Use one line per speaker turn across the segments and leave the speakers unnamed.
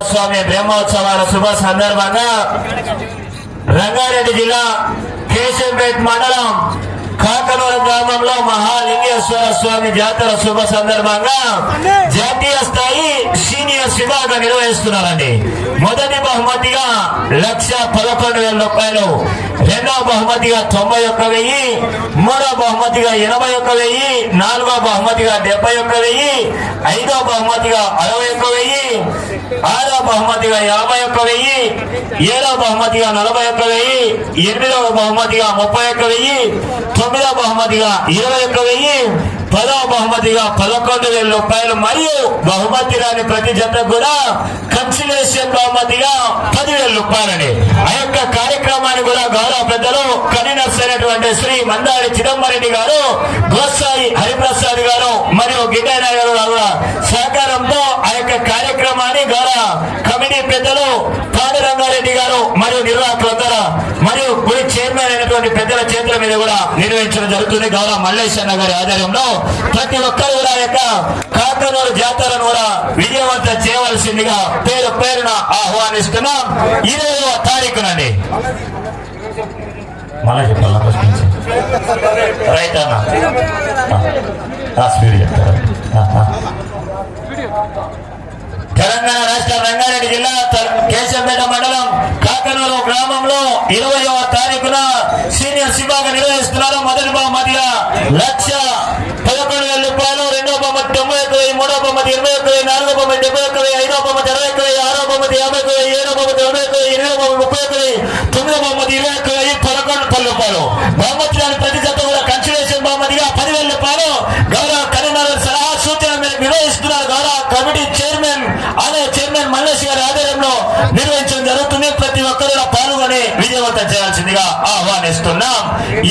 స్వామి బ్రహ్మోత్సవాల శుభ సందర్భంగా రంగారెడ్డి జిల్లా కేశంపేట మండలం కాకనూరు గ్రామంలో మహాలింగేశ్వర స్వామి జాతర శుభ సందర్భంగా జాతీయ స్థాయి సీనియర్స్ విభాగం నిర్వహిస్తున్నారండి. మొదటి బహుమతిగా 1,11,000 రూపాయలు, రెండవ బహుమతిగా 91,000, మూడవ బహుమతిగా 81,000, నాలుగవ బహుమతిగా 71,000, ఐదవ బహుమతిగా 61,000, ఆరవ బహుమతిగా 51,000, ఏడవ బహుమతిగా 41,000, ఎనిమిదవ బహుమతిగా 31,000, తొమ్మిదవ బహుమతిగా 21,000, 10వ బహుమతిగా 11,000 రూపాయలు మరియు బహుమతి రాని ప్రతి జత కూడా కన్సిలేషన్ బహుమతిగా 10,000 రూపాయలని. ఆ యొక్క కార్యక్రమాన్ని కూడా గౌరవ పెద్దలు కన్వీనర్స్ అయినటువంటి శ్రీ మందారి చిదంబరెడ్డి గారు, గోసాయి హరిప్రసాద్ గారు మరియు గిడ్డయ్య గారు సహకారంతో ఆ యొక్క కార్యక్రమాన్ని గౌరవ కమిటీ పెద్దలు పాండురంగారెడ్డి గారు మరియు నిర్వాహకులందరూ మరియు గుడి చైర్మన్ అయినటువంటి పెద్దల చేతుల మీద కూడా నిర్వహించడం జరుగుతుంది. గౌరవ మల్లేశ్వర గారి ఆధ్వర్యంలో ప్రతి ఒక్కరు కూడా యొక్క కాకనూరు జాతరను కూడా విజయవంతం చేయవలసిందిగా పేరు పేరున ఆహ్వానిస్తున్నాం. 20వ తారీఖునండి. మళ్ళీ చెప్పాలా రైట్ అన్న స్పీడ్ చెప్తారు. తెలంగాణ రాష్ట్ర రంగారెడ్డి జిల్లా కేశంపేట మండలం కాకనూరు గ్రామంలో 20వ తారీఖున సీనియర్స్ విభాగం నిర్వహిస్తున్నారు. మొదటి బహుమతిగా 1,11,000 రూపాయలు, రెండవ బహుమతి 91,000, మూడవ బహుమతి 21,000, నాలుగవ బహుమతి 71,000, ఐదవ బహుమతి 60,000, ఆరవ బహుమతి 50,000, ఏడవ బహుమతి 40,000, ఎనిమిదవ బహుమతి 30,000, తొమ్మిదవ బహుమతి 21,000, 11,000 రూపాయలు. బహుమతి ప్రతి జత కూడా కన్సిలేషన్ బహుమతిగా 10,000 రూపాయలు గౌరవ కన్వీనర్ సలహా సూచన నిర్వహిస్తున్నారు. గౌరవ కమిటీ చైర్మన్ అనే చైర్మన్ మల్లేష్ గారి ఆధ్వర్యంలో నిర్వహించడం జరుగుతుంది. ప్రతి ఒక్కరు పాల్గొని విజయవంతం చేయాల్సిందిగా ఆహ్వానిస్తున్నాం.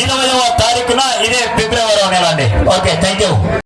20వ తారీఖున ఇదే ఫిబ్రవరి నెల అండి. Okay, thank you.